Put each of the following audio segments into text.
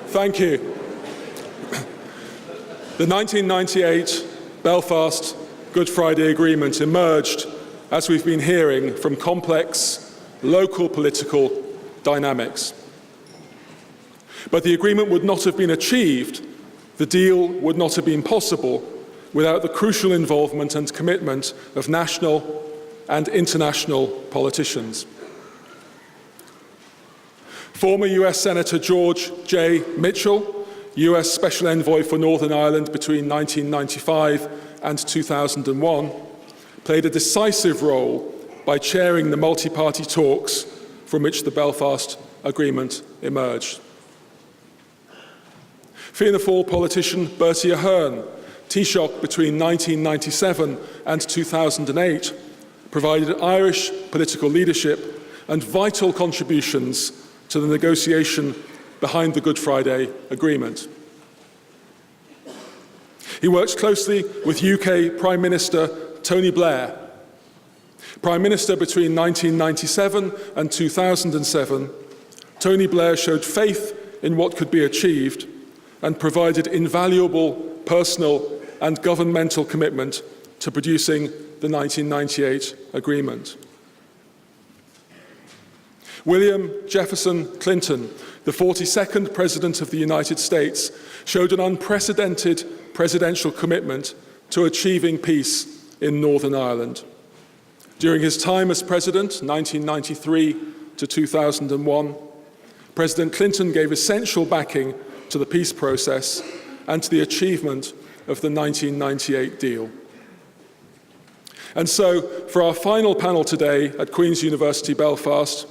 Thank you. The 1998 Belfast Good Friday Agreement emerged, as we've been hearing, from complex local political dynamics. But the agreement would not have been achieved, the deal would not have been possible without the crucial involvement and commitment of national and international politicians. Former US Senator George J. Mitchell, US Special Envoy for Northern Ireland between 1995 and 2001, played a decisive role by chairing the multi-party talks from which the Belfast Agreement emerged. Fianna Fáil politician Bertie Ahern, Taoiseach between 1997 and 2008, provided Irish political leadership and vital contributions to the negotiation behind the Good Friday Agreement. He worked closely with UK Prime Minister Tony Blair. Prime Minister between 1997 and 2007, Tony Blair showed faith in what could be achieved and provided invaluable personal and governmental commitment to producing the 1998 agreement. William Jefferson Clinton, the 42nd President of the United States, showed an unprecedented presidential commitment to achieving peace in Northern Ireland. During his time as President, 1993 to 2001, President Clinton gave essential backing to the peace process and to the achievement of the 1998 deal. And so, for our final panel today at Queen's University Belfast,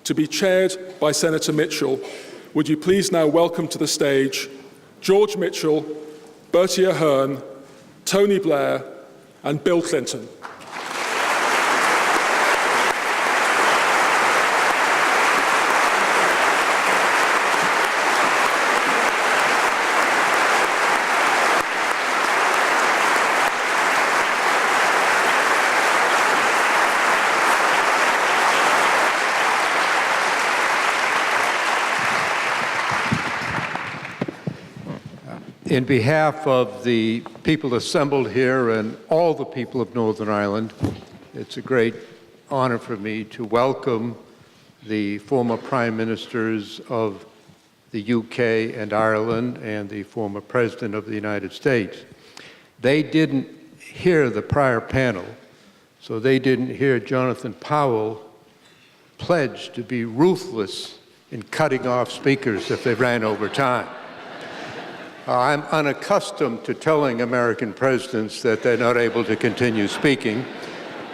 to be chaired by Senator Mitchell, would you please now welcome to the stage George Mitchell, Bertie Ahern, Tony Blair, and Bill Clinton. In behalf of the people assembled here and all the people of Northern Ireland, it's a great honor for me to welcome the former Prime Ministers of the UK and Ireland and the former President of the United States. They didn't hear the prior panel, so they didn't hear Jonathan Powell pledge to be ruthless in cutting off speakers if they ran over time. I'm unaccustomed to telling American presidents that they're not able to continue speaking,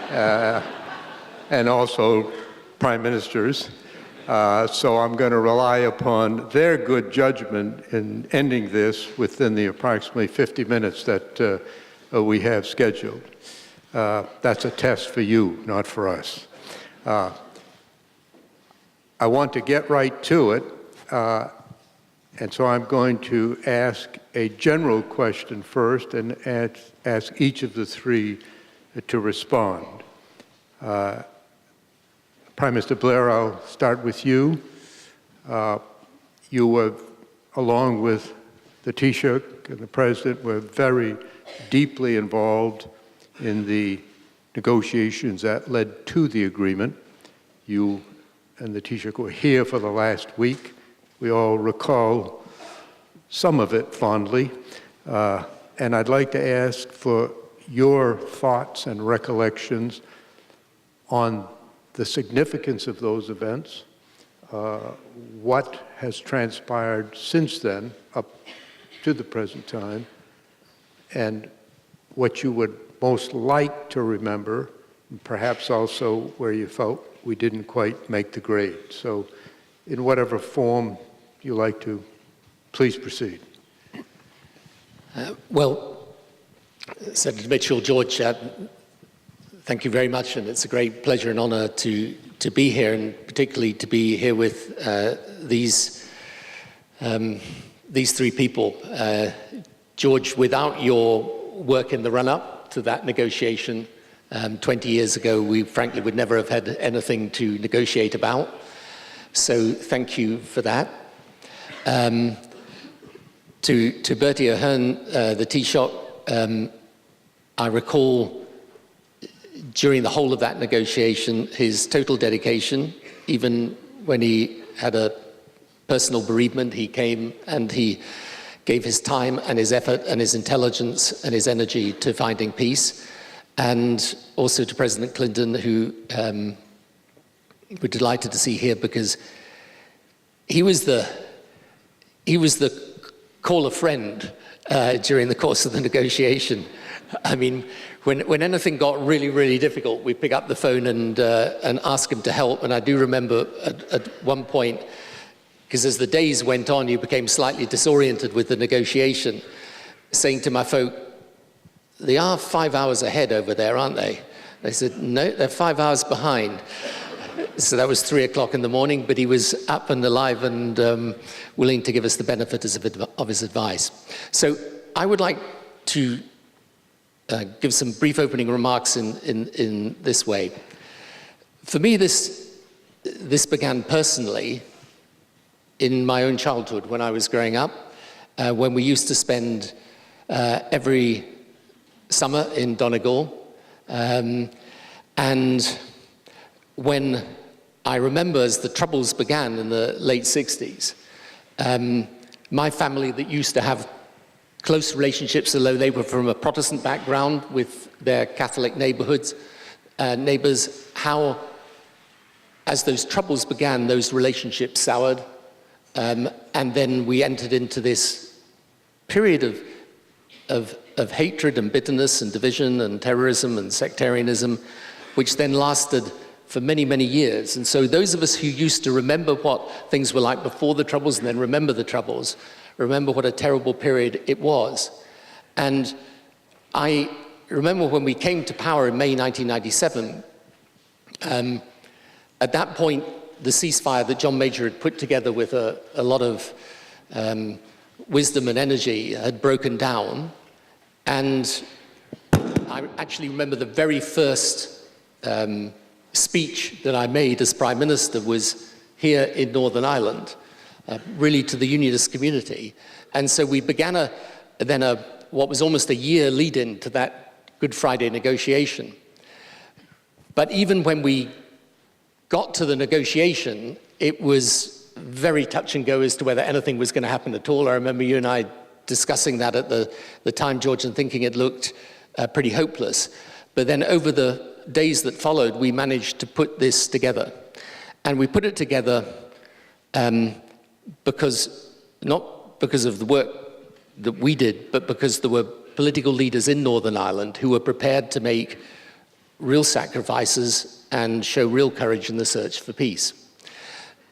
and also prime ministers. So I'm going to rely upon their good judgment in ending this within the approximately 50 minutes that we have scheduled. That's a test for you, not for us. I want to get right to it. And so I'm going to ask a general question first and ask each of the three to respond. Prime Minister Blair, I'll start with you. You were, along with the Taoiseach and the President, were very deeply involved in the negotiations that led to the agreement. You and the Taoiseach were here for the last week. We all recall some of it fondly, and I'd like to ask for your thoughts and recollections on the significance of those events, what has transpired since then up to the present time, and what you would most like to remember, and perhaps also where you felt we didn't quite make the grade. So, in whatever form you like to, please proceed. Well, Senator Mitchell, George, thank you very much, and it's a great pleasure and honor to be here, and particularly to be here with these three people. George, without your work in the run-up to that negotiation 20 years ago, we frankly would never have had anything to negotiate about. So thank you for that. To Bertie Ahern, the Taoiseach, I recall during the whole of that negotiation his total dedication. Even when he had a personal bereavement, he came and he gave his time and his effort and his intelligence and his energy to finding peace. And also to President Clinton, who we're delighted to see here, because he was the call a friend during the course of the negotiation. I mean, when anything got really, really difficult, we'd pick up the phone and ask him to help. And I do remember at one point, because as the days went on, you became slightly disoriented with the negotiation, saying to my folk, they are 5 hours ahead over there, aren't they? They said, no, they're 5 hours behind. So that was 3 o'clock in the morning, but he was up and alive and willing to give us the benefit of his advice. So I would like to give some brief opening remarks in this way. For me, this began personally in my own childhood when I was growing up, when we used to spend every summer in Donegal. And when I remember as the Troubles began in the late 60s, my family that used to have close relationships, although they were from a Protestant background with their Catholic neighbors, how as those Troubles began, those relationships soured. And then we entered into this period of hatred and bitterness and division and terrorism and sectarianism, which then lasted for many, many years. And so those of us who used to remember what things were like before the Troubles and then remember the Troubles, remember what a terrible period it was. And I remember when we came to power in May 1997, at that point, the ceasefire that John Major had put together with a lot of wisdom and energy had broken down. And I actually remember the very first speech that I made as Prime Minister was here in Northern Ireland, really to the Unionist community. And so we began what was almost a year lead-in to that Good Friday negotiation. But even when we got to the negotiation, it was very touch and go as to whether anything was going to happen at all. I remember you and I discussing that at the time, George, and thinking it looked pretty hopeless. But then over the days that followed, we managed to put this together. And we put it together not because of the work that we did, but because there were political leaders in Northern Ireland who were prepared to make real sacrifices and show real courage in the search for peace.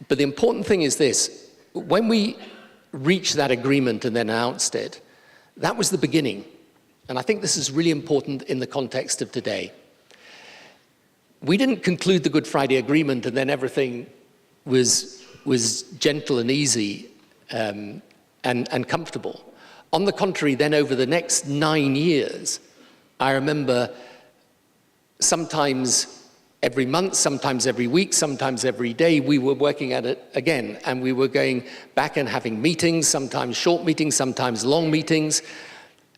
But the important thing is this: when we reached that agreement and then announced it, that was the beginning. And I think this is really important in the context of today. We didn't conclude the Good Friday Agreement and then everything was gentle and easy and comfortable. On the contrary, then over the next 9 years, I remember sometimes every month, sometimes every week, sometimes every day, we were working at it again. And we were going back and having meetings, sometimes short meetings, sometimes long meetings.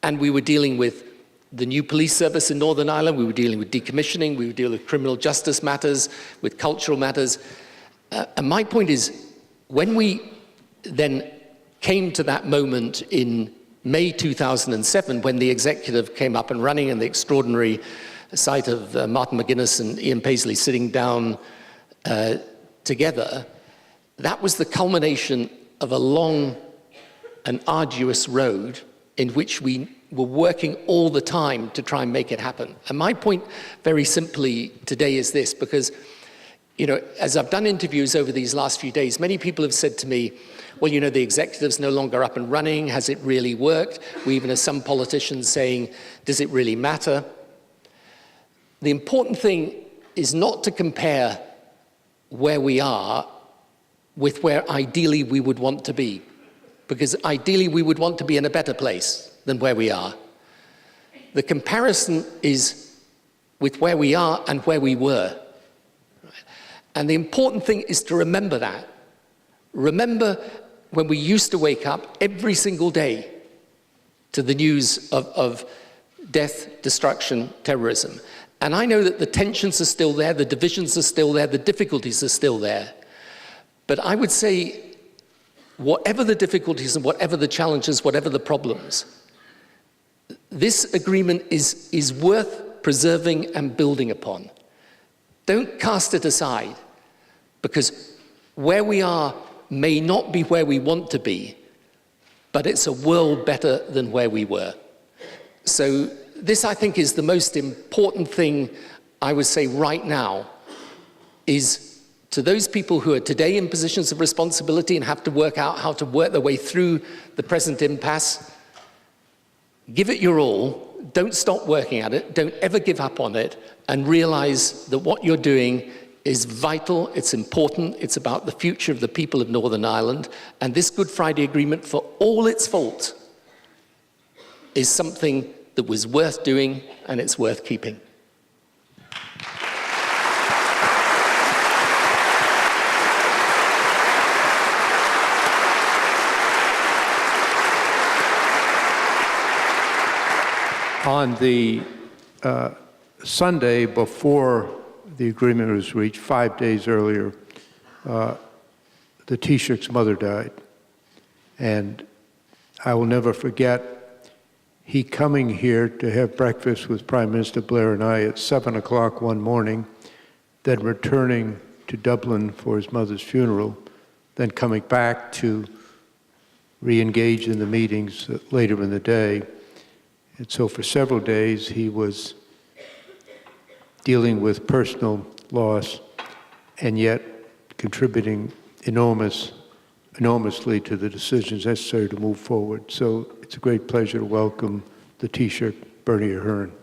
And we were dealing with the new police service in Northern Ireland. We were dealing with decommissioning. We were dealing with criminal justice matters, with cultural matters. And my point is, when we then came to that moment in May 2007, when the executive came up and running and the extraordinary sight of Martin McGuinness and Ian Paisley sitting down together, that was the culmination of a long and arduous road in which we were working all the time to try and make it happen. And my point very simply today is this, because as I've done interviews over these last few days, many people have said to me, well, the executive's no longer up and running. Has it really worked? We even have some politicians saying, does it really matter? The important thing is not to compare where we are with where ideally we would want to be, because ideally we would want to be in a better place than where we are. The comparison is with where we are and where we were. And the important thing is to remember that. Remember when we used to wake up every single day to the news of death, destruction, terrorism. And I know that the tensions are still there, the divisions are still there, the difficulties are still there. But I would say, whatever the difficulties and whatever the challenges, whatever the problems, this agreement is worth preserving and building upon. Don't cast it aside, because where we are may not be where we want to be, but it's a world better than where we were. So this, I think, is the most important thing I would say right now, is to those people who are today in positions of responsibility and have to work out how to work their way through the present impasse, give it your all, don't stop working at it, don't ever give up on it, and realize that what you're doing is vital, it's important, it's about the future of the people of Northern Ireland, and this Good Friday Agreement, for all its faults, is something that was worth doing, and it's worth keeping. On the Sunday before the agreement was reached, 5 days earlier, the Taoiseach's mother died. And I will never forget he coming here to have breakfast with Prime Minister Blair and I at 7 o'clock one morning, then returning to Dublin for his mother's funeral, then coming back to re-engage in the meetings later in the day. And so for several days, he was dealing with personal loss and yet contributing enormously to the decisions necessary to move forward. So it's a great pleasure to welcome the Taoiseach, Bernie Ahern.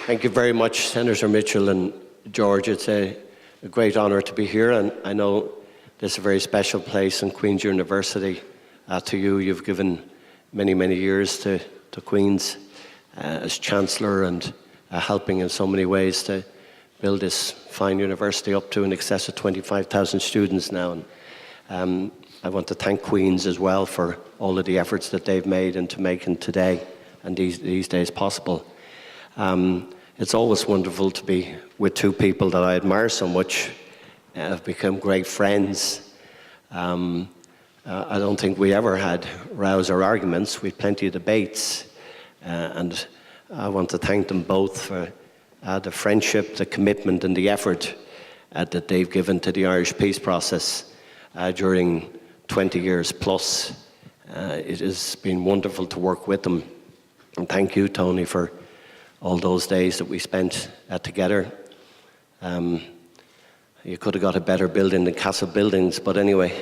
Thank you very much, Senator Mitchell and George. It's a great honour to be here, and I know this is a very special place in Queen's University. To you, you've given many, many years to Queen's as Chancellor, and helping in so many ways to build this fine university up to in excess of 25,000 students now. And I want to thank Queen's as well for all of the efforts that they've made into making today and these days possible. It's always wonderful to be with two people that I admire so much, have become great friends. I don't think we ever had rows or arguments. We had plenty of debates, and I want to thank them both for the friendship, the commitment and the effort that they've given to the Irish peace process during 20 years plus. It has been wonderful to work with them. And thank you, Tony, for all those days that we spent together. You could have got a better building than Castle Buildings, but anyway.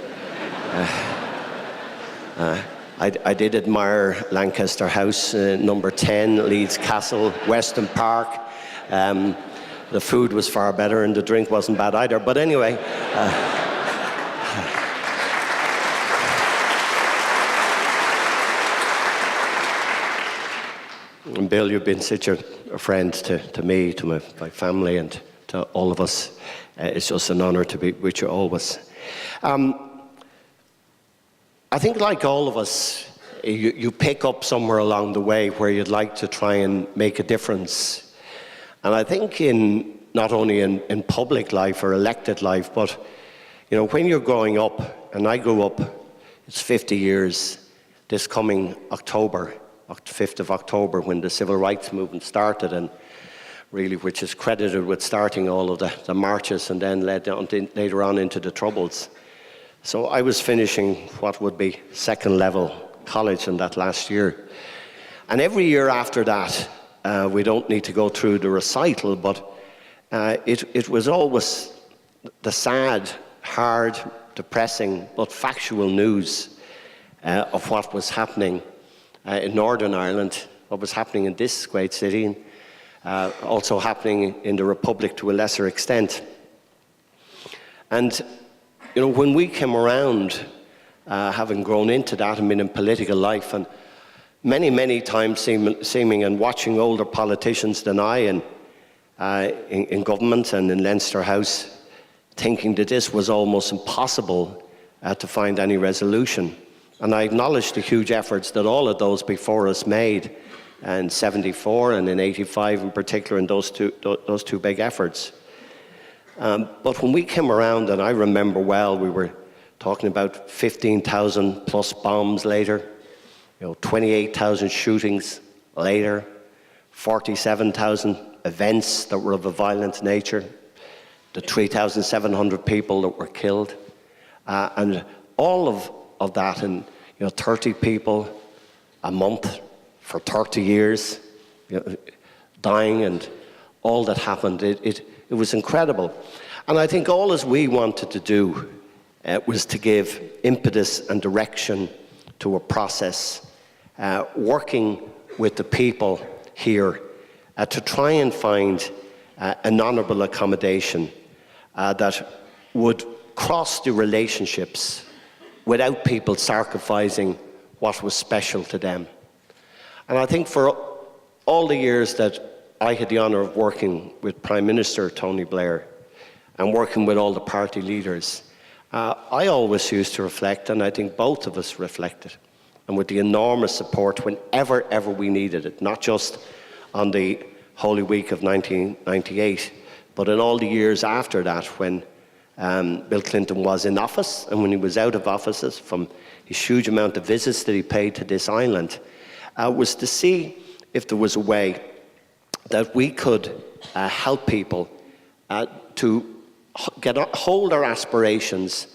I did admire Lancaster House, number 10, Leeds Castle, Weston Park. The food was far better and the drink wasn't bad either, but anyway. And Bill, you've been such a friend to me, to my family, and to all of us. It's just an honour to be with you always. I think, like all of us, you pick up somewhere along the way where you'd like to try and make a difference. And I think not only in public life or elected life, but you know, when you're growing up, and I grew up, it's 50 years this coming October, 5th of October, when the civil rights movement started, and really which is credited with starting all of the marches and then led on later on into the Troubles. So I was finishing what would be second level college in that last year. And every year after that, we don't need to go through the recital, but it was always the sad, hard, depressing, but factual news of what was happening in Northern Ireland, what was happening in this great city, and also happening in the Republic to a lesser extent. And you know, when we came around, having grown into that and been in political life, and many times seeming and watching older politicians than I in government and in Leinster House, thinking that this was almost impossible to find any resolution. And I acknowledge the huge efforts that all of those before us made in 74 and in 85 in particular, in those two big efforts. But when we came around, and I remember well, we were talking about 15,000 plus bombs later, 28,000 shootings later, 47,000 events that were of a violent nature, the 3,700 people that were killed, and all of that, and 30 people a month for 30 years dying, and all that happened. It was incredible. And I think all as we wanted to do was to give impetus and direction to a process, working with the people here to try and find an honourable accommodation that would cross the relationships without people sacrificing what was special to them. And I think for all the years that I had the honour of working with Prime Minister Tony Blair and working with all the party leaders, I always used to reflect, and I think both of us reflected, and with the enormous support whenever we needed it, not just on the Holy Week of 1998, but in all the years after that when Bill Clinton was in office and when he was out of offices, from his huge amount of visits that he paid to this island, was to see if there was a way that we could help people to hold our aspirations,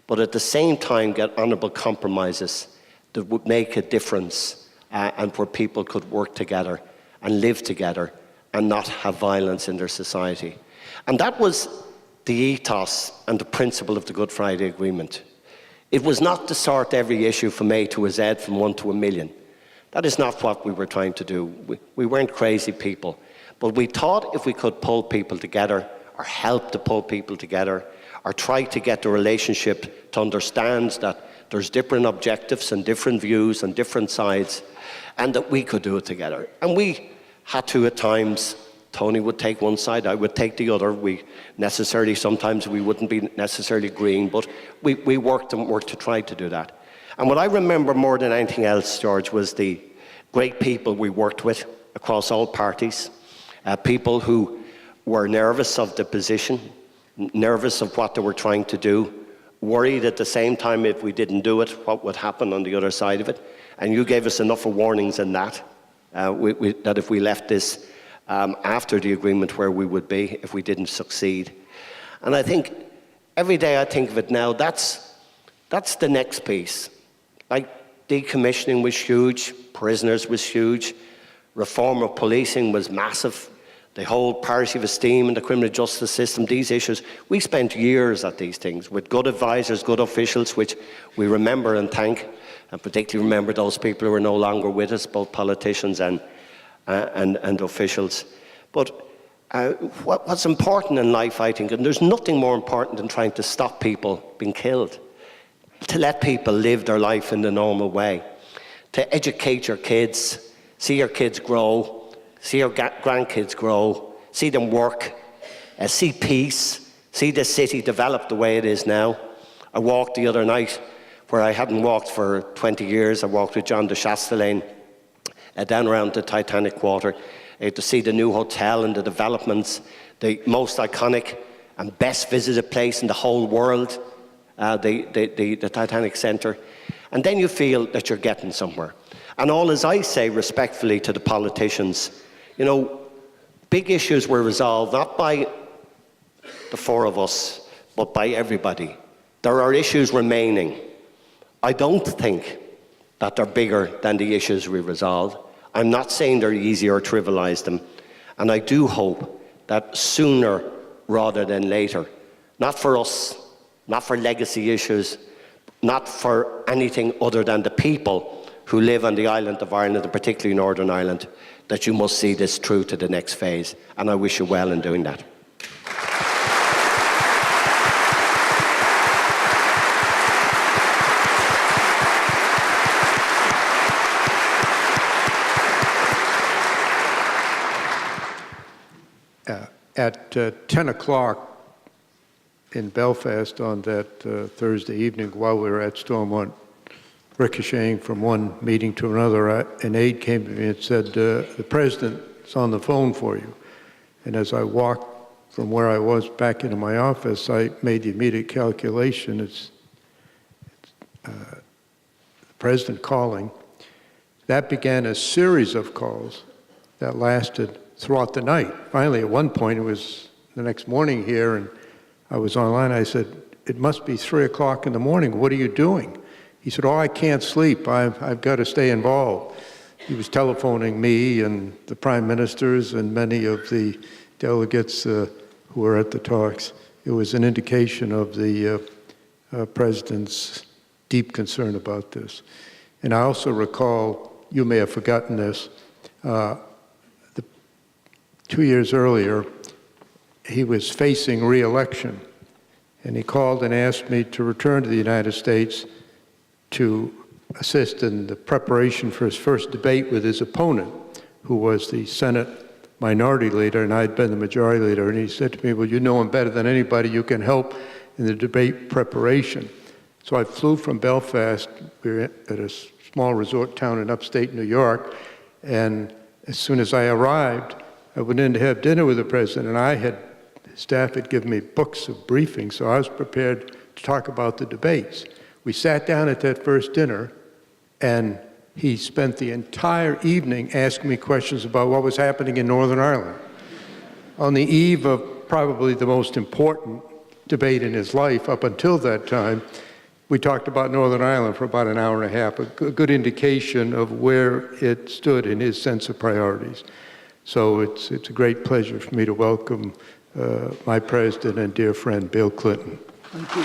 but at the same time get honourable compromises that would make a difference, and where people could work together and live together and not have violence in their society. And that was the ethos and the principle of the Good Friday Agreement. It was not to sort every issue from A to a Z, from 1 to a million. That is not what we were trying to do. We weren't crazy people. But we thought if we could pull people together, or help to pull people together, or try to get the relationship to understand that there's different objectives and different views and different sides, and that we could do it together. And we had to at times. Tony would take one side, I would take the other. Sometimes we wouldn't be necessarily agreeing, but we worked to try to do that. And what I remember more than anything else, George, was the great people we worked with across all parties, people who were nervous of the position, nervous of what they were trying to do, worried at the same time if we didn't do it, what would happen on the other side of it. And you gave us enough of warnings in that, that if we left this after the agreement, where we would be if we didn't succeed. And I think every day I think of it now, that's the next piece. Like, decommissioning was huge, prisoners was huge, reform of policing was massive, the whole parity of esteem in the criminal justice system, these issues. We spent years at these things with good advisors, good officials, which we remember and thank, and particularly remember those people who are no longer with us, both politicians and officials. But what's important in life, I think, and there's nothing more important than trying to stop people being killed, to let people live their life in the normal way, to educate your kids, see your kids grow, see your grandkids grow, see them work, see peace, see the city develop the way it is now. I walked the other night where I hadn't walked for 20 years. I walked with John de Chastelain down around the Titanic Quarter to see the new hotel and the developments, the most iconic and best visited place in the whole world, the Titanic Centre. And then you feel that you're getting somewhere. And all as I say respectfully to the politicians, big issues were resolved not by the four of us, but by everybody. There are issues remaining. I don't think that they're bigger than the issues we resolved. I'm not saying they're easy or trivialize them. And I do hope that sooner rather than later, not for us, not for legacy issues, not for anything other than the people who live on the island of Ireland, and particularly Northern Ireland, that you must see this through to the next phase. And I wish you well in doing that. At 10 o'clock in Belfast on that Thursday evening, while we were at Stormont, ricocheting from one meeting to another, an aide came to me and said, the president's on the phone for you. And as I walked from where I was back into my office, I made the immediate calculation. It's the president calling. That began a series of calls that lasted throughout the night. Finally, at one point, it was the next morning here, and I was online. I said, it must be 3 o'clock in the morning. What are you doing? He said, oh, I can't sleep. I've got to stay involved. He was telephoning me and the prime ministers and many of the delegates who were at the talks. It was an indication of the president's deep concern about this. And I also recall, you may have forgotten this, 2 years earlier, he was facing re-election, and he called and asked me to return to the United States to assist in the preparation for his first debate with his opponent, who was the Senate minority leader, and I'd been the majority leader. And he said to me, well, you know him better than anybody. You can help in the debate preparation. So I flew from Belfast. We were at a small resort town in upstate New York, and as soon as I arrived, I went in to have dinner with the president, and staff had given me books of briefings, so I was prepared to talk about the debates. We sat down at that first dinner, and he spent the entire evening asking me questions about what was happening in Northern Ireland. On the eve of probably the most important debate in his life up until that time, we talked about Northern Ireland for about an hour and a half, a good indication of where it stood in his sense of priorities. So it's a great pleasure for me to welcome my president and dear friend, Bill Clinton. Thank you.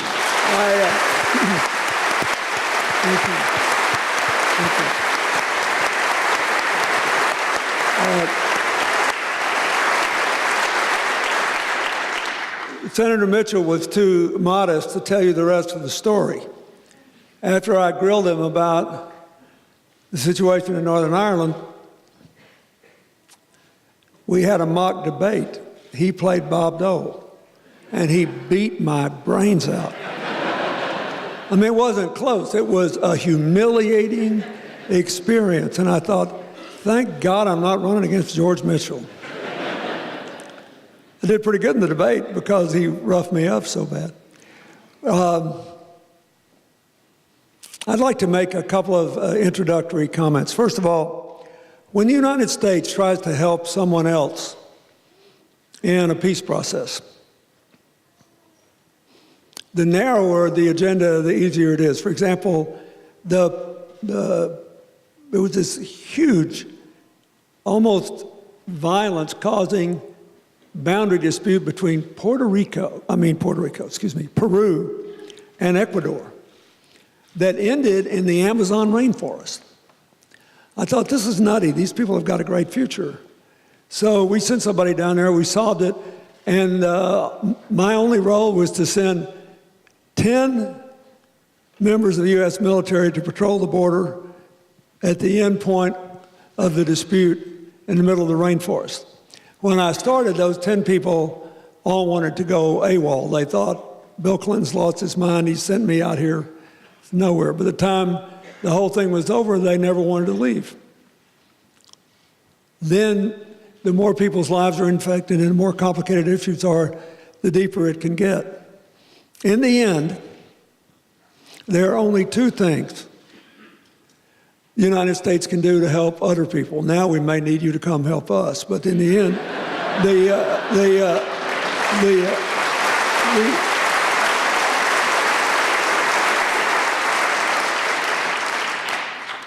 Thank you. Thank you. Senator Mitchell was too modest to tell you the rest of the story. After I grilled him about the situation in Northern Ireland, we had a mock debate. He played Bob Dole, and he beat my brains out. I mean, it wasn't close. It was a humiliating experience, and I thought, thank God I'm not running against George Mitchell. I did pretty good in the debate because he roughed me up so bad. I'd like to make a couple of introductory comments. First of all, when the United States tries to help someone else in a peace process, the narrower the agenda, the easier it is. For example, there was this huge, almost violence-causing boundary dispute between Peru and Ecuador that ended in the Amazon rainforest. I thought, this is nutty. These people have got a great future. So we sent somebody down there, we solved it, and my only role was to send 10 members of the U.S. military to patrol the border at the end point of the dispute in the middle of the rainforest. When I started, those 10 people all wanted to go AWOL. They thought, Bill Clinton's lost his mind, he sent me out here nowhere. By the time the whole thing was over, they never wanted to leave. Then the more people's lives are infected and the more complicated issues are, the deeper it can get. In the end, there are only two things the United States can do to help other people. Now we may need you to come help us, but in the end,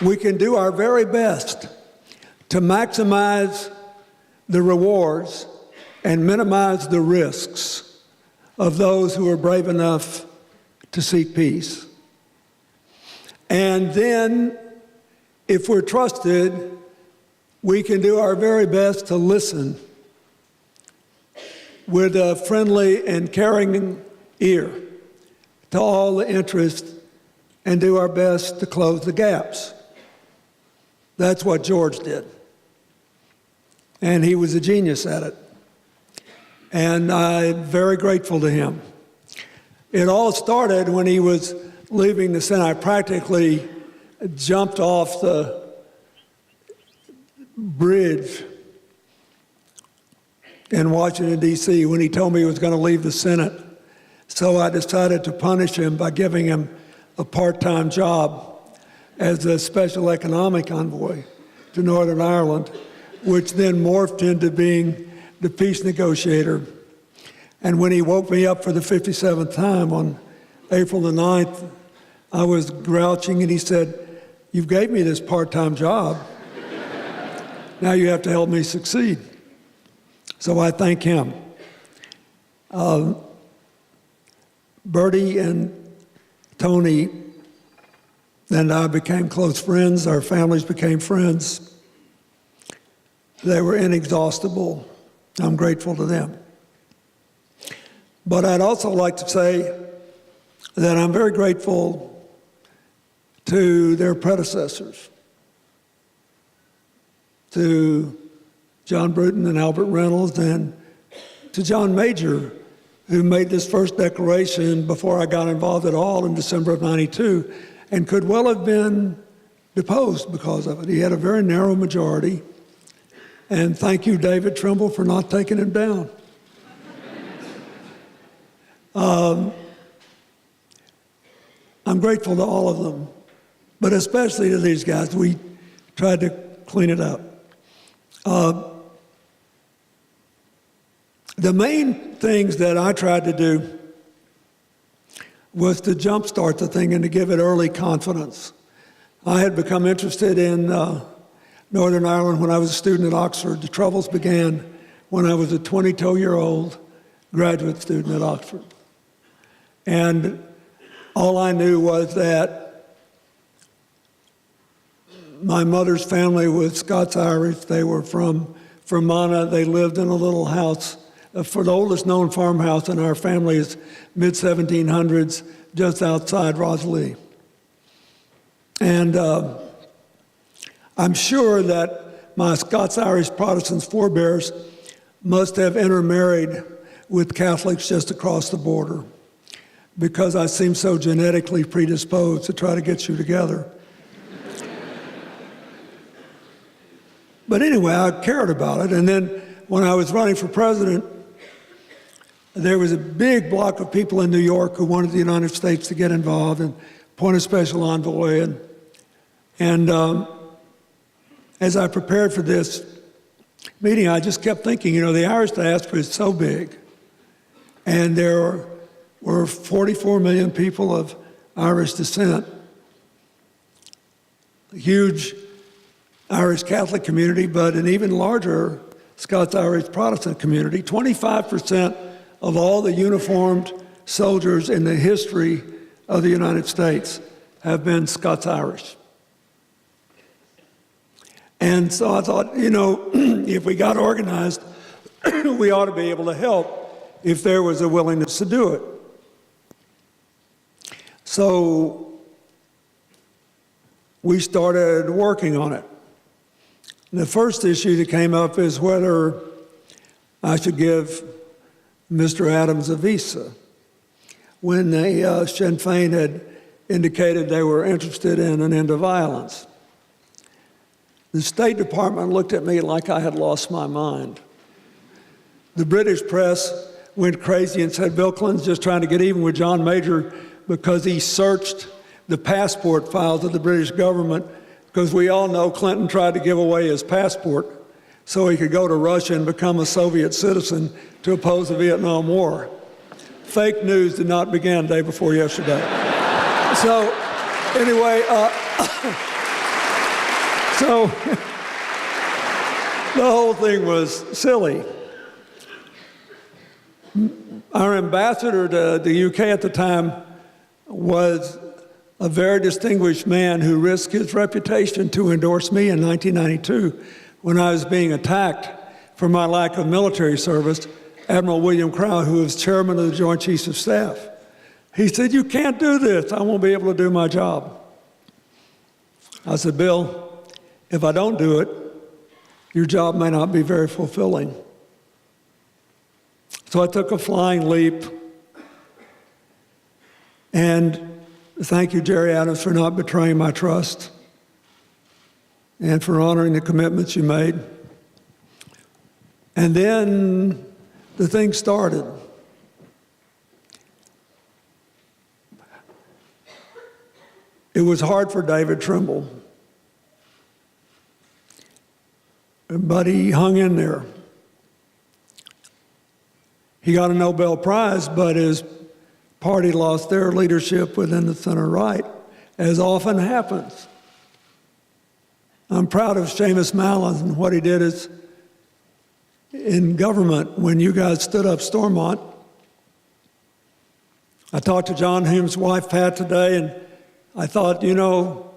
we can do our very best to maximize the rewards and minimize the risks of those who are brave enough to seek peace. And then, if we're trusted, we can do our very best to listen with a friendly and caring ear to all the interests and do our best to close the gaps. That's what George did. And he was a genius at it. and I'm very grateful to him. It all started when he was leaving the Senate. I practically jumped off the bridge in Washington, D.C. when he told me he was going to leave the Senate. So I decided to punish him by giving him a part-time job as a special economic envoy to Northern Ireland, which then morphed into being the peace negotiator. And when he woke me up for the 57th time on April the 9th, I was grouching, and he said, "You gave me this part-time job. Now you have to help me succeed." So I thank him. Bertie and Tony and I became close friends. Our families became friends. They were inexhaustible. I'm grateful to them. But I'd also like to say that I'm very grateful to their predecessors, to John Bruton and Albert Reynolds, and to John Major, who made this first declaration before I got involved at all in December of '92, and could well have been deposed because of it. He had a very narrow majority. And thank you, David Trimble, for not taking him down. I'm grateful to all of them, but especially to these guys. We tried to clean it up. The main things that I tried to do was to jumpstart the thing and to give it early confidence. I had become interested in Northern Ireland when I was a student at Oxford. The troubles began when I was a 22-year-old graduate student at Oxford. And all I knew was that my mother's family was Scots-Irish. They were from Fermanagh. They lived in a little house. For the oldest known farmhouse in our family is mid-1700s, just outside Rosalie. And I'm sure that my Scots-Irish Protestant forebears must have intermarried with Catholics just across the border, because I seem so genetically predisposed to try to get you together. But anyway, I cared about it. And then when I was running for president, there was a big block of people in New York who wanted the United States to get involved and appoint a special envoy. And as I prepared for this meeting, I just kept thinking, you know, the Irish diaspora is so big, and there were 44 million people of Irish descent, a huge Irish Catholic community, but an even larger Scots-Irish Protestant community. 25% of all the uniformed soldiers in the history of the United States have been Scots-Irish. And so I thought, you know, if we got organized, we ought to be able to help if there was a willingness to do it. So we started working on it. The first issue that came up is whether I should give Mr. Adams a visa. When the Sinn Féin had indicated they were interested in an end to violence, the State Department looked at me like I had lost my mind. The British press went crazy and said Bill Clinton's just trying to get even with John Major because he searched the passport files of the British government, because we all know Clinton tried to give away his passport so he could go to Russia and become a Soviet citizen to oppose the Vietnam War. Fake news did not begin day before yesterday. So anyway, so the whole thing was silly. Our ambassador to the UK at the time was a very distinguished man who risked his reputation to endorse me in 1992 when I was being attacked for my lack of military service, Admiral William Crowe, who was chairman of the Joint Chiefs of Staff. He said, "You can't do this. I won't be able to do my job." I said, "Bill, if I don't do it, your job may not be very fulfilling." So I took a flying leap. And thank you, Jerry Adams, for not betraying my trust and for honoring the commitments you made. And then the thing started. It was hard for David Trimble, but he hung in there. He got a Nobel Prize, but his party lost their leadership within the center right, as often happens. I'm proud of Seamus Mallon and what he did is in government when you guys stood up Stormont. I talked to John Hume's wife, Pat, today, and I thought, you know,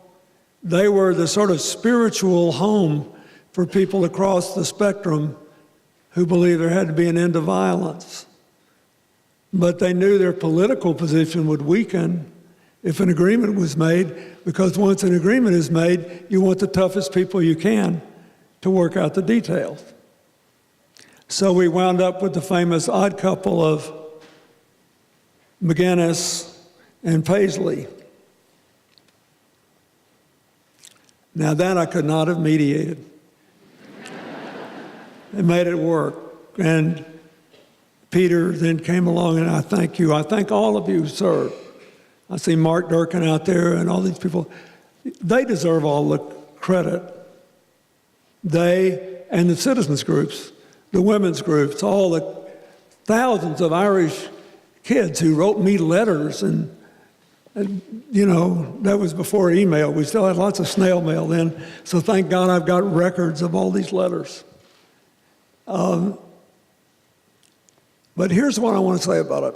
they were the sort of spiritual home for people across the spectrum who believed there had to be an end to violence. But they knew their political position would weaken if an agreement was made, because once an agreement is made, you want the toughest people you can to work out the details. So we wound up with the famous odd couple of McGinnis and Paisley. Now that I could not have mediated. It made it work. And Peter then came along, and I thank you. I thank all of you who served. I see Mark Durkin out there and all these people. They deserve all the credit. They and the citizens groups, the women's groups, all the thousands of Irish kids who wrote me letters, and you know, that was before email. We still had lots of snail mail then, so thank God I've got records of all these letters. But here's what I want to say about it.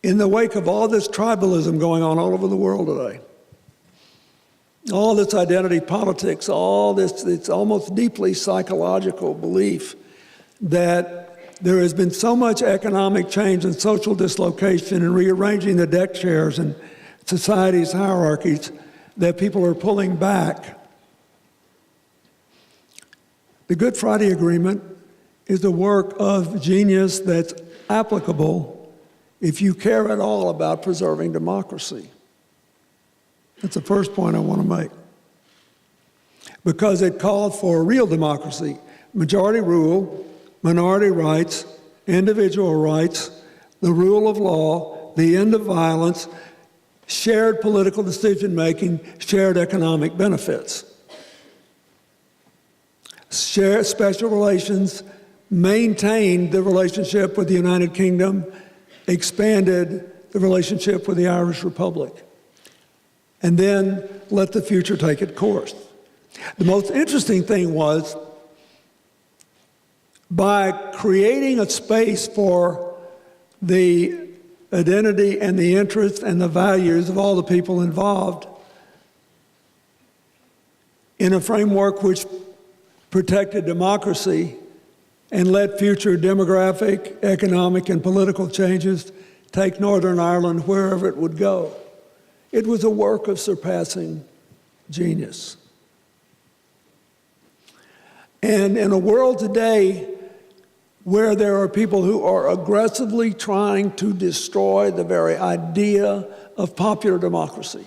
In the wake of all this tribalism going on all over the world today, all this identity politics, all this, it's almost deeply psychological belief that there has been so much economic change and social dislocation and rearranging the deck chairs and society's hierarchies that people are pulling back. The Good Friday Agreement is a work of genius that's applicable if you care at all about preserving democracy. That's the first point I want to make. Because it called for real democracy, majority rule, minority rights, individual rights, the rule of law, the end of violence, shared political decision-making, shared economic benefits. Shared special relations, maintained the relationship with the United Kingdom, expanded the relationship with the Irish Republic, and then let the future take its course. The most interesting thing was, by creating a space for the identity and the interests and the values of all the people involved in a framework which protected democracy and let future demographic, economic, and political changes take Northern Ireland wherever it would go. It was a work of surpassing genius. And in a world today where there are people who are aggressively trying to destroy the very idea of popular democracy,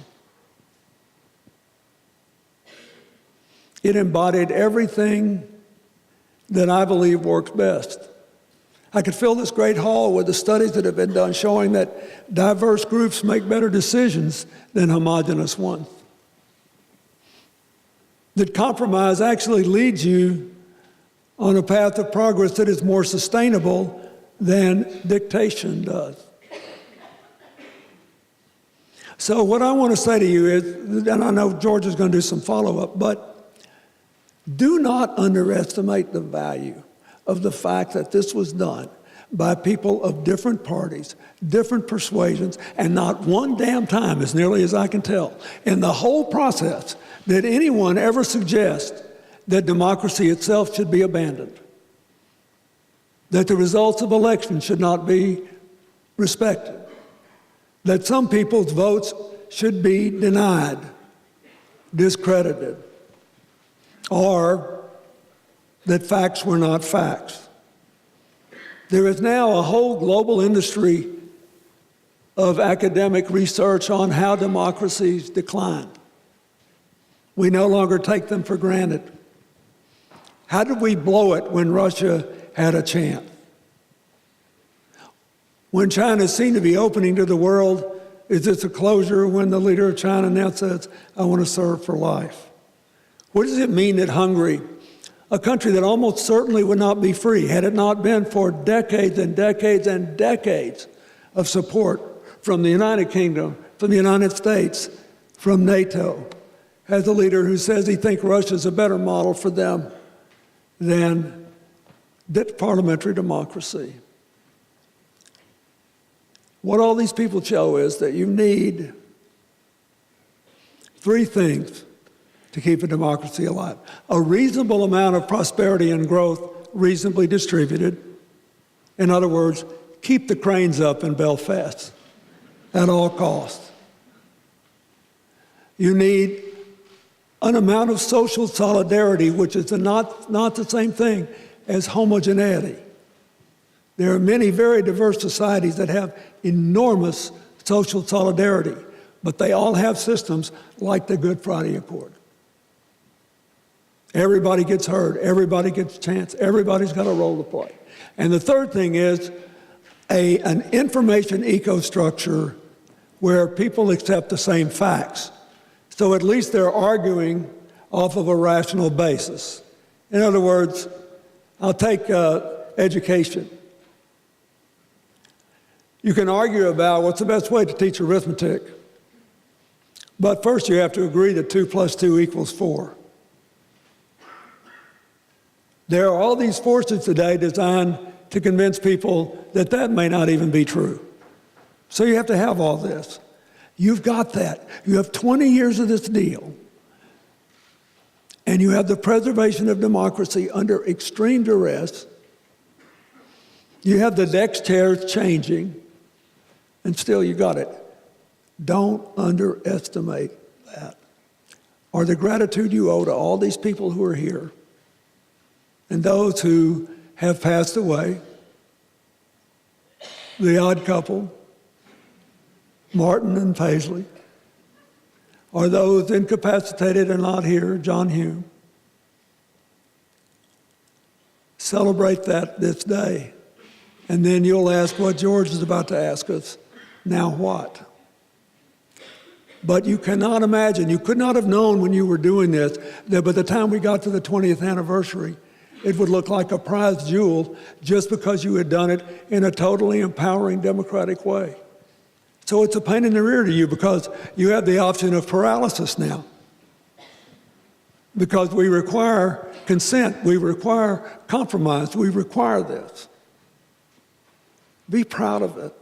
it embodied everything that I believe works best. I could fill this great hall with the studies that have been done showing that diverse groups make better decisions than homogeneous ones. That compromise actually leads you on a path of progress that is more sustainable than dictation does. So what I want to say to you is, and I know George is going to do some follow-up, but do not underestimate the value of the fact that this was done by people of different parties, different persuasions, and not one damn time, as nearly as I can tell, in the whole process did anyone ever suggest that democracy itself should be abandoned, that the results of elections should not be respected, that some people's votes should be denied, discredited, or that facts were not facts. There is now a whole global industry of academic research on how democracies decline. We no longer take them for granted. How did we blow it when Russia had a chance? When China seemed to be opening to the world, is this a closure when the leader of China now says, I want to serve for life? What does it mean that Hungary, a country that almost certainly would not be free had it not been for decades and decades and decades of support from the United Kingdom, from the United States, from NATO, has a leader who says he thinks Russia is a better model for them than parliamentary democracy? What all these people show is that you need three things to keep a democracy alive. A reasonable amount of prosperity and growth, reasonably distributed. In other words, keep the cranes up in Belfast at all costs. You need an amount of social solidarity, which is not the same thing as homogeneity. There are many very diverse societies that have enormous social solidarity, but they all have systems like the Good Friday Accord. Everybody gets heard, everybody gets a chance, everybody's got a role to play. And the third thing is an information ecostructure where people accept the same facts. So at least they're arguing off of a rational basis. In other words, I'll take education. You can argue about what's the best way to teach arithmetic, but first you have to agree that 2 + 2 = 4. There are all these forces today designed to convince people that that may not even be true. So you have to have all this. You've got that. You have 20 years of this deal, and you have the preservation of democracy under extreme duress. You have the deck chairs changing, and still you got it. Don't underestimate that, or the gratitude you owe to all these people who are here and those who have passed away, the odd couple, Martin and Paisley, or those incapacitated and not here, John Hume. Celebrate that this day. And then you'll ask what George is about to ask us. Now what? But you cannot imagine, you could not have known when you were doing this, that by the time we got to the 20th anniversary, it would look like a prized jewel just because you had done it in a totally empowering democratic way. So it's a pain in the rear to you because you have the option of paralysis now. Because we require consent, we require compromise, we require this. Be proud of it.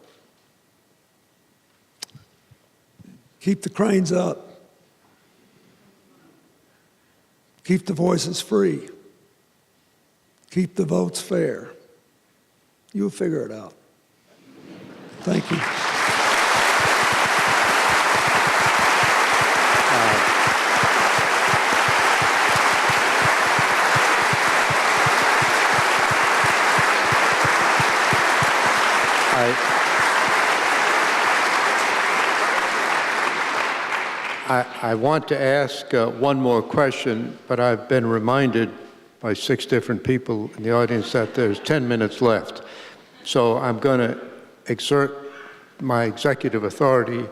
Keep the cranes up. Keep the voices free. Keep the votes fair. You'll figure it out. Thank you. I want to ask one more question, but I've been reminded by 6 different people in the audience that there's 10 minutes left. So I'm going to exert my executive authority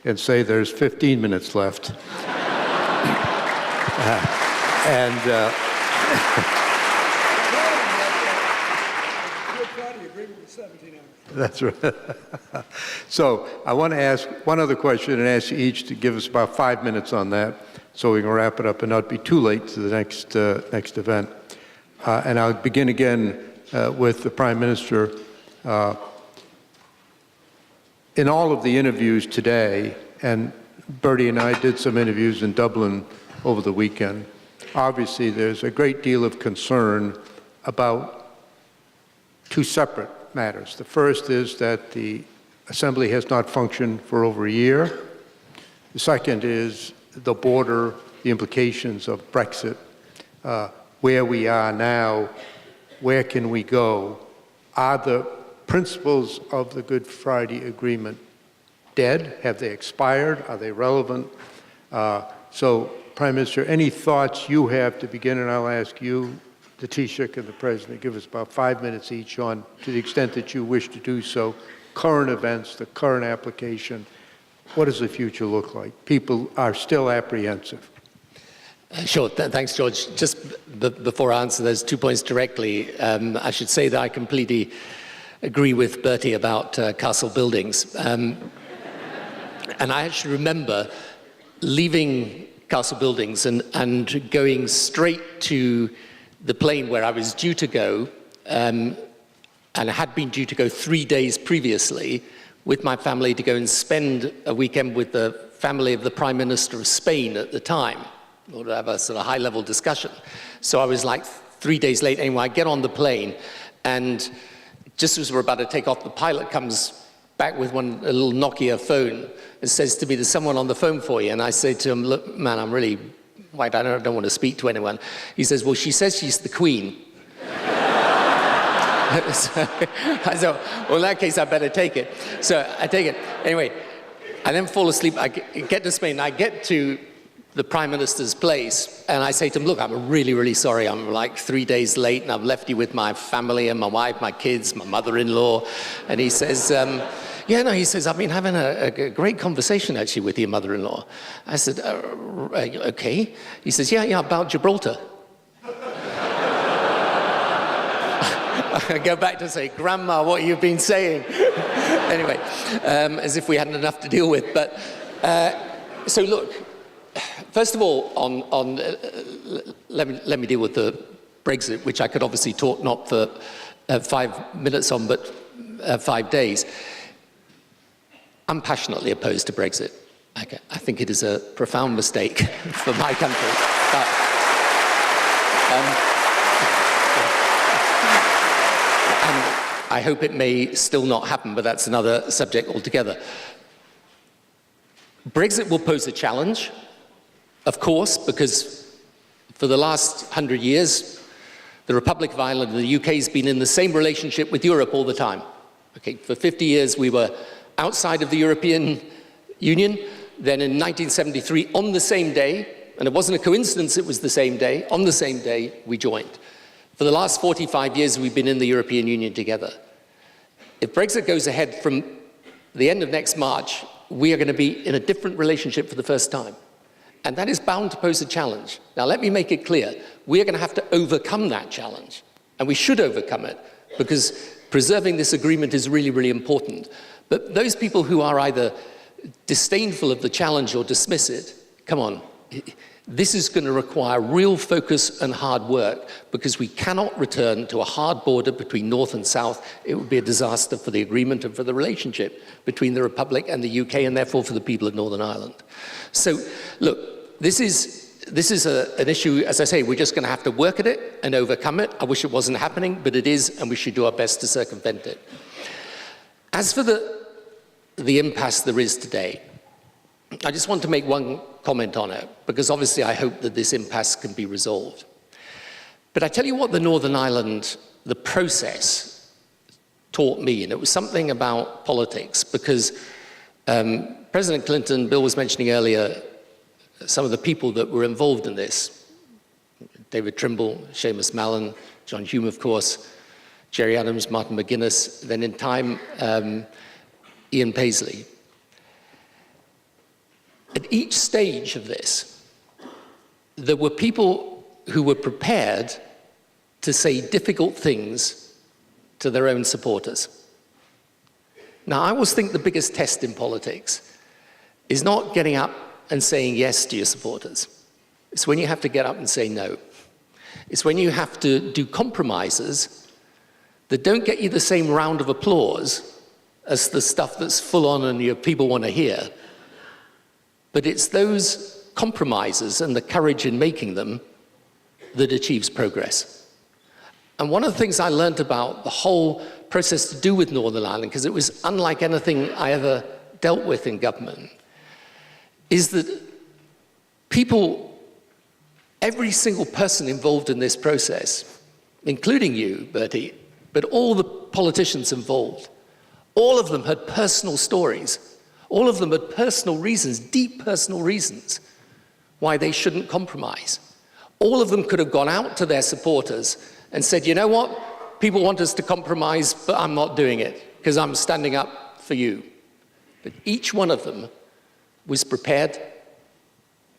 and say there's 15 minutes left. That's right. So I want to ask one other question and ask you each to give us about 5 minutes on that so we can wrap it up and not be too late to the next event. And I'll begin again with the Prime Minister. In all of the interviews today, and Bertie and I did some interviews in Dublin over the weekend, obviously there's a great deal of concern about 2 separate matters. The first is that the Assembly has not functioned for over a year. The second is the border, the implications of Brexit, where we are now, where can we go? Are the principles of the Good Friday Agreement dead? Have they expired? Are they relevant? So, Prime Minister, any thoughts you have to begin, and I'll ask you, the Taoiseach and the President, give us about 5 minutes each on, to the extent that you wish to do so, current events, the current application. What does the future look like? People are still apprehensive. Sure, thanks, George. Just before I answer those 2 points directly, I should say that I completely agree with Bertie about castle buildings. And I actually remember leaving castle buildings and going straight to the plane where I was due to go, and I had been due to go 3 days previously with my family to go and spend a weekend with the family of the Prime Minister of Spain at the time, or to have a sort of high-level discussion. So I was like 3 days late. Anyway, I get on the plane, and just as we're about to take off, the pilot comes back with a little Nokia phone and says to me, "There's someone on the phone for you." And I say to him, "Look, man, I'm really white. I don't want to speak to anyone." He says, "Well, she says she's the Queen." So I said, "Well, in that case, I better take it." So I take it. Anyway, I then fall asleep. I get to Spain. I get to the Prime Minister's place, and I say to him, "Look, I'm really, really sorry. I'm like 3 days late, and I've left you with my family and my wife, my kids, my mother-in-law." And he says, "Yeah, no," he says, "I've been having a great conversation, actually, with your mother-in-law." I said, "Okay." He says, yeah, about Gibraltar." I go back to say, "Grandma, what you've been saying." Anyway, as if we hadn't enough to deal with. But, so look, first of all, let me deal with the Brexit, which I could obviously talk not for 5 minutes on, but 5 days. I'm passionately opposed to Brexit. I think it is a profound mistake for my country. But, and I hope it may still not happen, but that's another subject altogether. Brexit will pose a challenge, of course, because for the last 100 years, the Republic of Ireland and the UK has been in the same relationship with Europe all the time. Okay, for 50 years, we were outside of the European Union. Then in 1973, on the same day, and it wasn't a coincidence, it was the same day, on the same day, we joined. For the last 45 years, we've been in the European Union together. If Brexit goes ahead from the end of next March, we are going to be in a different relationship for the first time. And that is bound to pose a challenge. Now, let me make it clear. We are going to have to overcome that challenge. And we should overcome it, because preserving this agreement is really, really important. But those people who are either disdainful of the challenge or dismiss it, come on. This is going to require real focus and hard work, because we cannot return to a hard border between North and South. It would be a disaster for the agreement and for the relationship between the Republic and the UK, and therefore for the people of Northern Ireland. So, look, this is an issue, as I say, we're just going to have to work at it and overcome it. I wish it wasn't happening, but it is, and we should do our best to circumvent it. As for the impasse there is today, I just want to make one comment on it, because obviously I hope that this impasse can be resolved. But I tell you what the Northern Ireland, the process, taught me, and it was something about politics, because President Clinton, Bill was mentioning earlier, some of the people that were involved in this, David Trimble, Seamus Mallon, John Hume, of course, Gerry Adams, Martin McGuinness, then in time, Ian Paisley. At each stage of this, there were people who were prepared to say difficult things to their own supporters. Now, I always think the biggest test in politics is not getting up and saying yes to your supporters. It's when you have to get up and say no. It's when you have to do compromises that don't get you the same round of applause as the stuff that's full on and your people want to hear. But it's those compromises and the courage in making them that achieves progress. And one of the things I learned about the whole process to do with Northern Ireland, because it was unlike anything I ever dealt with in government, is that people Every single person involved in this process, including you, Bertie, but all the politicians involved, all of them had personal stories. All of them had personal reasons, deep personal reasons, why they shouldn't compromise. All of them could have gone out to their supporters and said, you know what, people want us to compromise, but I'm not doing it because I'm standing up for you. But each one of them was prepared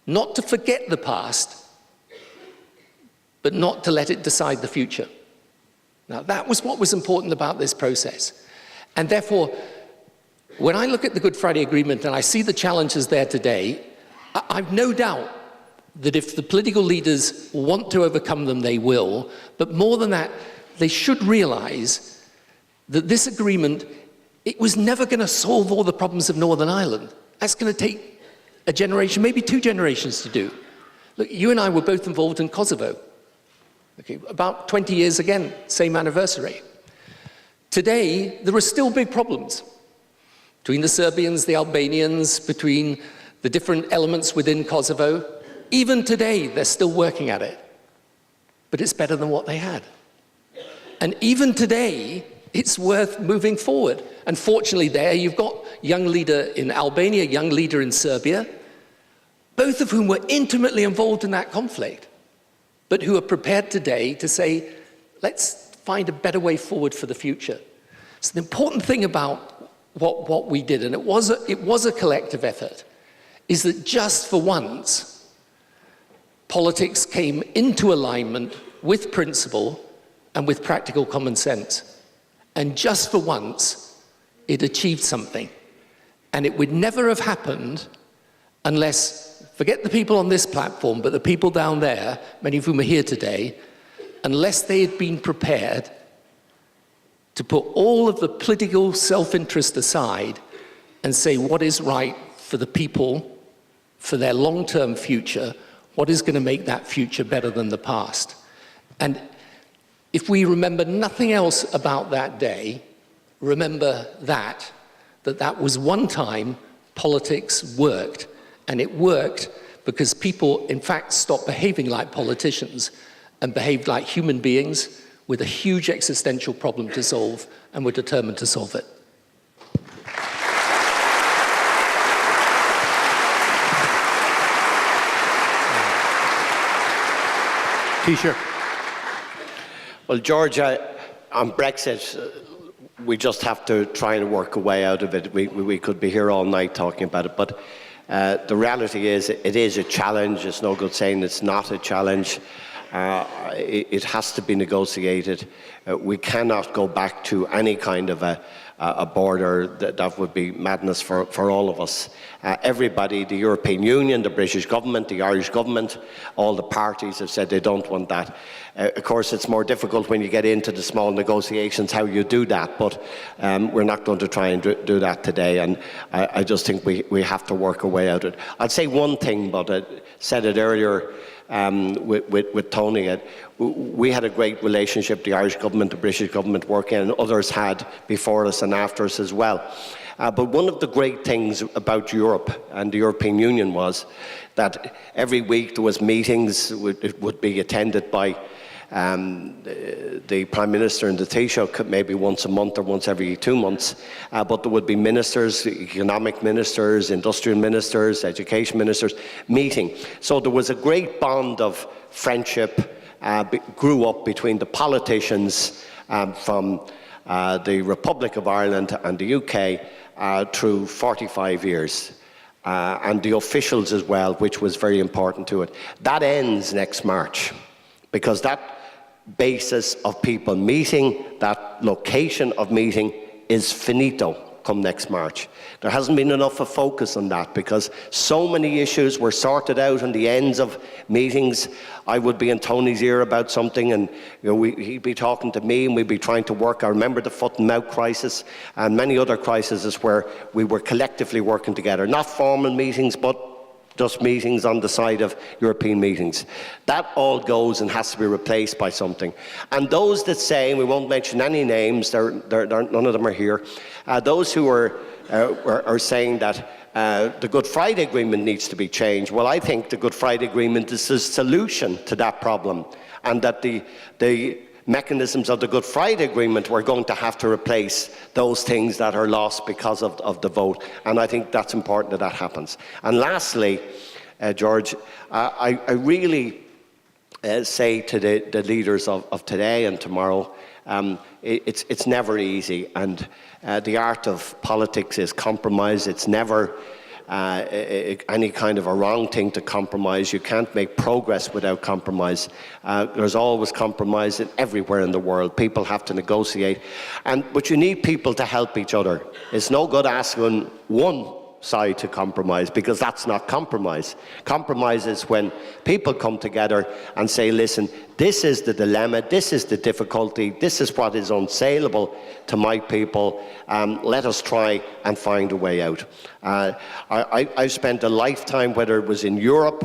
not to forget the past, but not to let it decide the future. Now, that was what was important about this process. And therefore, when I look at the Good Friday Agreement and I see the challenges there today, I've no doubt that if the political leaders want to overcome them, they will. But more than that, they should realize that this agreement, it was never going to solve all the problems of Northern Ireland. That's going to take a generation, maybe 2 generations to do. Look, you and I were both involved in Kosovo. Okay, about 20 years again, same anniversary. Today, there are still big problems between the Serbians, the Albanians, between the different elements within Kosovo. Even today, they're still working at it. But it's better than what they had. And even today, it's worth moving forward. And fortunately there, you've got young leader in Albania, young leader in Serbia, both of whom were intimately involved in that conflict, but who are prepared today to say, let's find a better way forward for the future. So the important thing about what we did, and it was a collective effort, is that just for once, politics came into alignment with principle and with practical common sense. And just for once, it achieved something. And it would never have happened unless, forget the people on this platform, but the people down there, many of whom are here today, unless they had been prepared to put all of the political self-interest aside and say what is right for the people, for their long-term future, what is going to make that future better than the past. And if we remember nothing else about that day, remember that was one time politics worked. And it worked because people, in fact, stopped behaving like politicians and behaved like human beings with a huge existential problem to solve, and were determined to solve it. Taoiseach. Well, George, on Brexit, we just have to try and work a way out of it. We could be here all night talking about it, but the reality is it is a challenge. It's no good saying it's not a challenge. It has to be negotiated. We cannot go back to any kind of a border that would be madness for all of us. Everybody, the European Union, the British government, the Irish government, all the parties have said they don't want that. Of course, it's more difficult when you get into the small negotiations how you do that, but we're not going to try and do that today, and I just think we have to work our way out of it. I'd say one thing, but I said it earlier with Tony. We had a great relationship, the Irish government, the British government working, and others had before us and after us as well. But one of the great things about Europe and the European Union was that every week there was meetings. It would be attended by the Prime Minister and the Taoiseach maybe once a month or once every 2 months, but there would be ministers, economic ministers, industrial ministers, education ministers meeting. So there was a great bond of friendship grew up between the politicians from the Republic of Ireland and the UK through 45 years. And the officials as well, which was very important to it. That ends next March, because that basis of people meeting, that location of meeting is finito come next March. There hasn't been enough of focus on that because so many issues were sorted out on the ends of meetings. I would be in Tony's ear about something and he'd be talking to me and we'd be trying to work. I remember the foot and mouth crisis and many other crises where we were collectively working together. Not formal meetings, but just meetings on the side of European meetings. That all goes and has to be replaced by something. And those that say, and we won't mention any names, none of them are here, those who are saying that the Good Friday Agreement needs to be changed. Well, I think the Good Friday Agreement is a solution to that problem, and that the mechanisms of the Good Friday Agreement we're going to have to replace those things that are lost because of the vote. And I think that's important that happens. And lastly, George, I really say to the leaders of today and tomorrow, it's never easy, and the art of politics is compromise. It's never any kind of a wrong thing to compromise. You can't make progress without compromise. There's always compromise everywhere in the world. People have to negotiate, but you need people to help each other. It's no good asking one side to compromise, because that's not compromise. Compromise is when people come together and say, listen, this is the dilemma, this is the difficulty, this is what is unsaleable to my people. Let us try and find a way out. I've spent a lifetime, whether it was in Europe,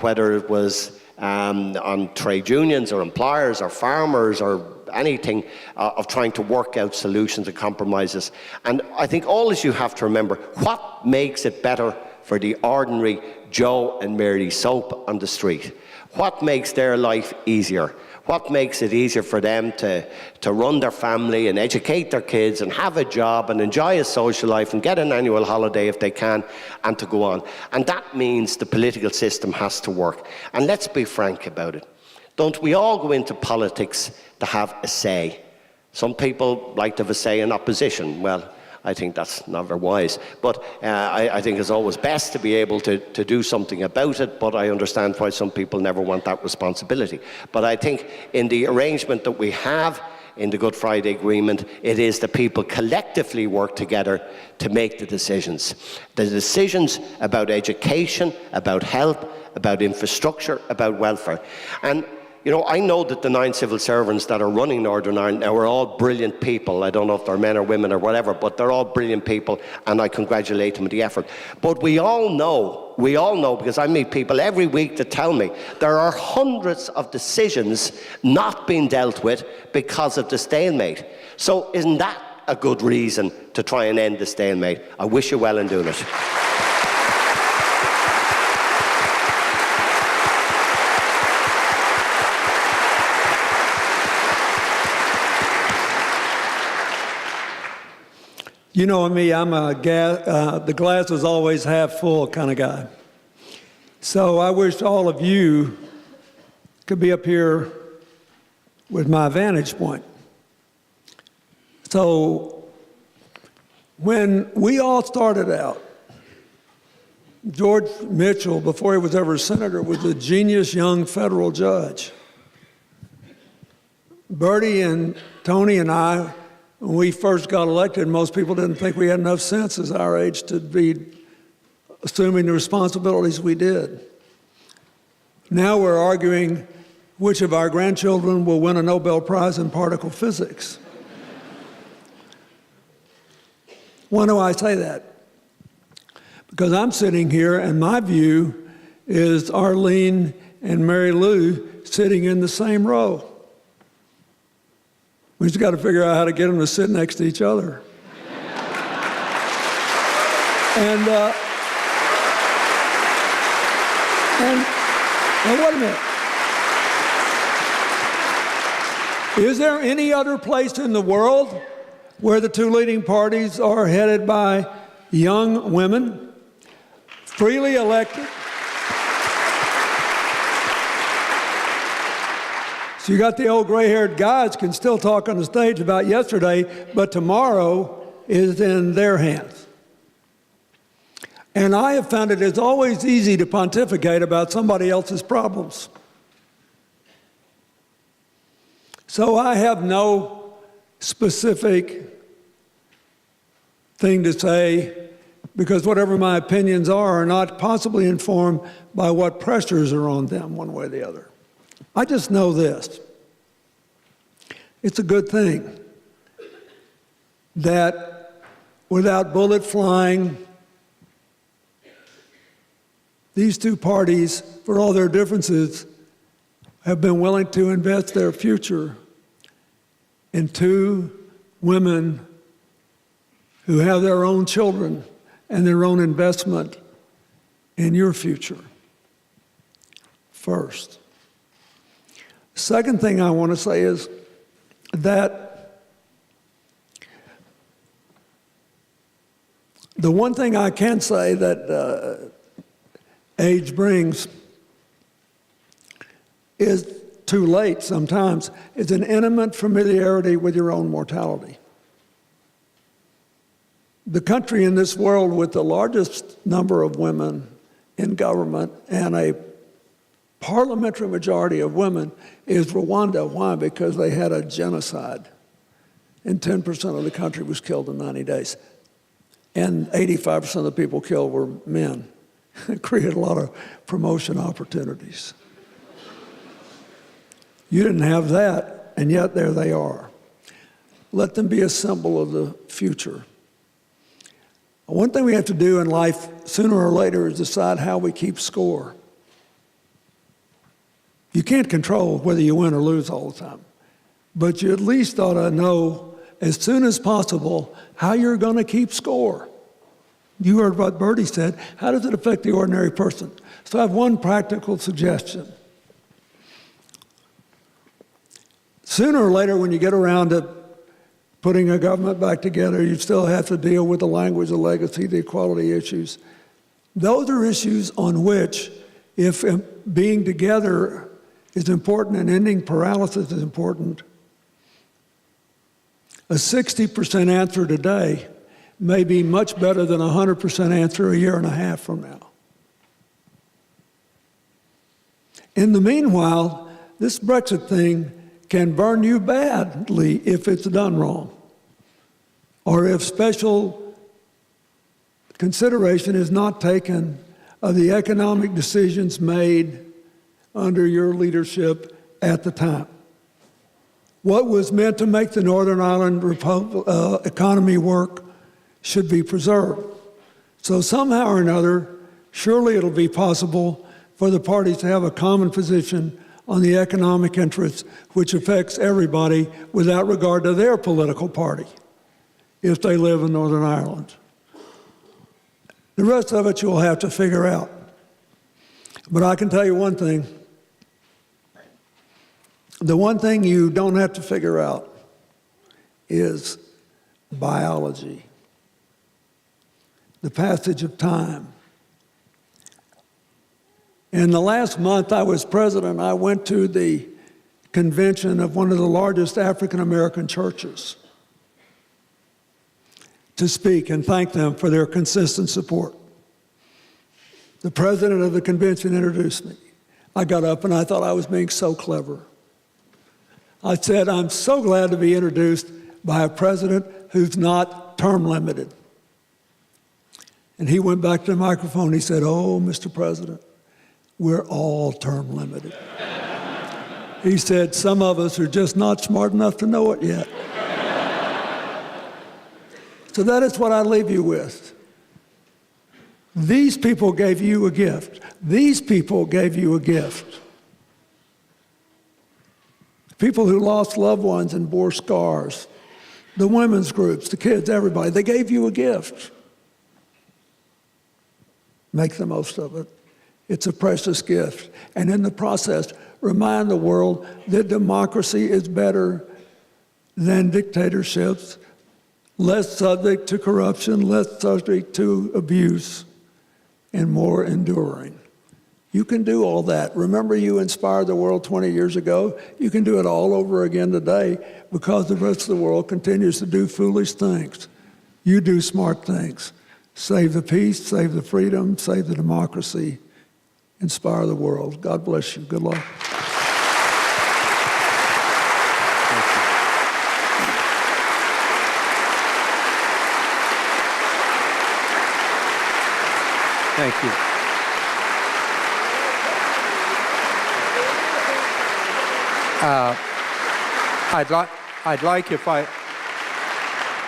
whether it was on trade unions or employers or farmers or anything, of trying to work out solutions and compromises. And I think all you have to remember, what makes it better for the ordinary Joe and Mary Soap on the street? What makes their life easier? What makes it easier for them to run their family and educate their kids and have a job and enjoy a social life and get an annual holiday if they can, and to go on? And that means the political system has to work. And let's be frank about it. Don't we all go into politics to have a say? Some people like to have a say in opposition. Well, I think that's never wise. But I think it's always best to be able to do something about it, but I understand why some people never want that responsibility. But I think in the arrangement that we have in the Good Friday Agreement, it is the people collectively work together to make the decisions. The decisions about education, about health, about infrastructure, about welfare. And you know, I know that the 9 civil servants that are running Northern Ireland now are all brilliant people. I don't know if they're men or women or whatever, but they're all brilliant people, and I congratulate them on the effort. But we all know, because I meet people every week that tell me there are hundreds of decisions not being dealt with because of the stalemate. So isn't that a good reason to try and end the stalemate? I wish you well in doing it. You know me, I'm the glass is always half full kind of guy. So I wish all of you could be up here with my vantage point. So when we all started out, George Mitchell, before he was ever a senator, was a genius young federal judge. Bertie and Tony and I, when we first got elected, most people didn't think we had enough sense as our age to be assuming the responsibilities we did. Now we're arguing which of our grandchildren will win a Nobel Prize in particle physics. Why do I say that? Because I'm sitting here and my view is Arlene and Mary Lou sitting in the same row. We just got to figure out how to get them to sit next to each other. And now wait a minute. Is there any other place in the world where the two leading parties are headed by young women, freely elected? So you got the old gray-haired guys can still talk on the stage about yesterday, but tomorrow is in their hands. And I have found it is always easy to pontificate about somebody else's problems. So I have no specific thing to say, because whatever my opinions are not possibly informed by what pressures are on them one way or the other. I just know this. It's a good thing that without bullet flying, these two parties, for all their differences, have been willing to invest their future in two women who have their own children and their own investment in your future first. Second thing I want to say is that the one thing I can say that age brings is too late sometimes, is an intimate familiarity with your own mortality. The country in this world with the largest number of women in government and a parliamentary majority of women is Rwanda. Why? Because they had a genocide and 10% of the country was killed in 90 days. And 85% of the people killed were men. It created a lot of promotion opportunities. You didn't have that, and yet there they are. Let them be a symbol of the future. One thing we have to do in life sooner or later is decide how we keep score. You can't control whether you win or lose all the time, but you at least ought to know as soon as possible how you're going to keep score. You heard what Bertie said. How does it affect the ordinary person? So I have one practical suggestion. Sooner or later, when you get around to putting a government back together, you still have to deal with the language, the legacy, the equality issues. Those are issues on which, if being together is important and ending paralysis is important, a 60% answer today may be much better than a 100% answer a year and a half from now. In the meanwhile, this Brexit thing can burn you badly if it's done wrong, or if special consideration is not taken of the economic decisions made under your leadership at the time. What was meant to make the Northern Ireland economy work should be preserved. So somehow or another, surely it'll be possible for the parties to have a common position on the economic interests, which affects everybody without regard to their political party, if they live in Northern Ireland. The rest of it you'll have to figure out. But I can tell you one thing. The one thing you don't have to figure out is biology, the passage of time. In the last month I was president, I went to the convention of one of the largest African American churches to speak and thank them for their consistent support. The president of the convention introduced me. I got up and I thought I was being so clever. I said, I'm so glad to be introduced by a president who's not term limited. And he went back to the microphone. He said, oh, Mr. President, we're all term limited. He said, some of us are just not smart enough to know it yet. So that is what I leave you with. These people gave you a gift. These people gave you a gift. People who lost loved ones and bore scars, the women's groups, the kids, everybody, they gave you a gift. Make the most of it. It's a precious gift. And in the process, remind the world that democracy is better than dictatorships, less subject to corruption, less subject to abuse, and more enduring. You can do all that. Remember, you inspired the world 20 years ago. You can do it all over again today because the rest of the world continues to do foolish things. You do smart things. Save the peace, save the freedom, save the democracy, inspire the world. God bless you. Good luck. Thank you. I'd like if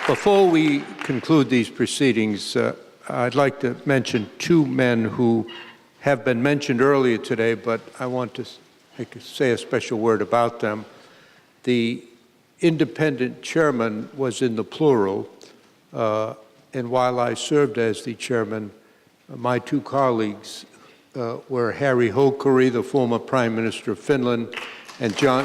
before we conclude these proceedings, I'd like to mention two men who have been mentioned earlier today, but I want to say a special word about them. The independent chairman was in the plural. and while I served as the chairman, my two colleagues were Harry Holkeri, the former Prime Minister of Finland, and John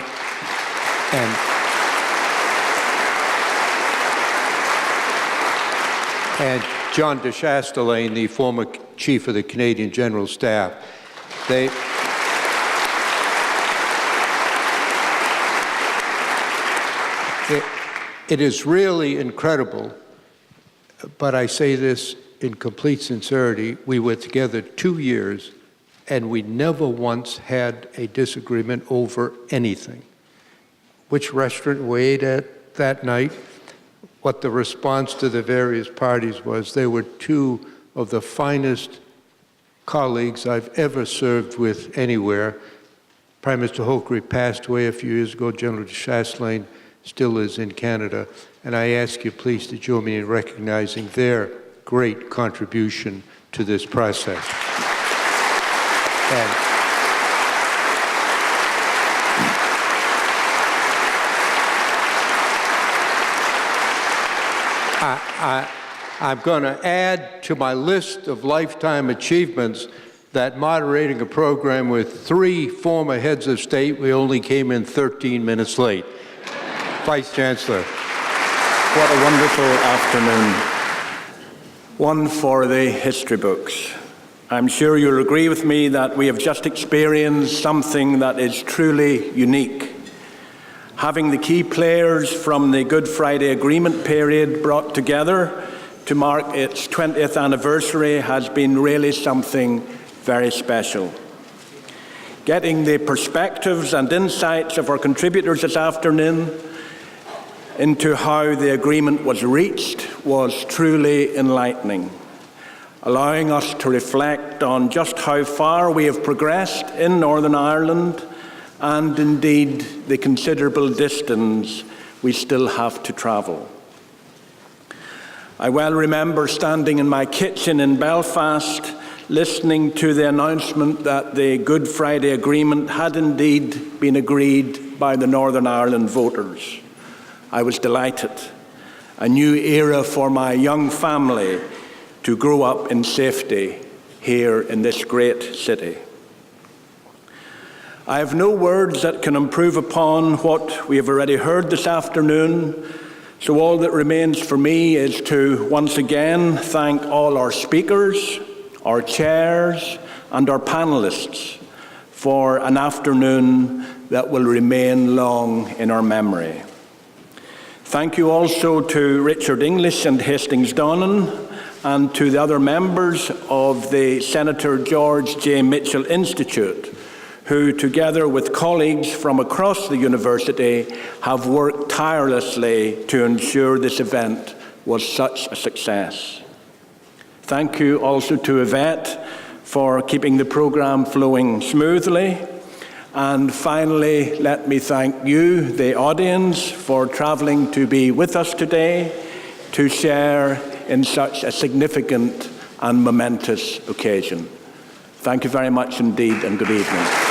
de Chastelain, the former Chief of the Canadian General Staff. It is really incredible, but I say this in complete sincerity. We were together 2 years, and we never once had a disagreement over anything. Which restaurant we ate at that night, what the response to the various parties was. They were two of the finest colleagues I've ever served with anywhere. Prime Minister Holkeri passed away a few years ago. General de Chastelain still is in Canada. And I ask you please to join me in recognizing their great contribution to this process. And I'm going to add to my list of lifetime achievements that moderating a program with 3 former heads of state, we only came in 13 minutes late. Vice Chancellor. What a wonderful afternoon. One for the history books. I'm sure you'll agree with me that we have just experienced something that is truly unique. Having the key players from the Good Friday Agreement period brought together to mark its 20th anniversary has been really something very special. Getting the perspectives and insights of our contributors this afternoon into how the agreement was reached was truly enlightening, allowing us to reflect on just how far we have progressed in Northern Ireland and indeed the considerable distance we still have to travel. I well remember standing in my kitchen in Belfast, listening to the announcement that the Good Friday Agreement had indeed been agreed by the Northern Ireland voters. I was delighted. A new era for my young family to grow up in safety here in this great city. I have no words that can improve upon what we have already heard this afternoon, so all that remains for me is to once again thank all our speakers, our chairs, and our panelists for an afternoon that will remain long in our memory. Thank you also to Richard English and Hastings Donnan, and to the other members of the Senator George J. Mitchell Institute, who, together with colleagues from across the university, have worked tirelessly to ensure this event was such a success. Thank you also to Yvette for keeping the programme flowing smoothly. And finally, let me thank you, the audience, for travelling to be with us today to share in such a significant and momentous occasion. Thank you very much indeed, and good evening.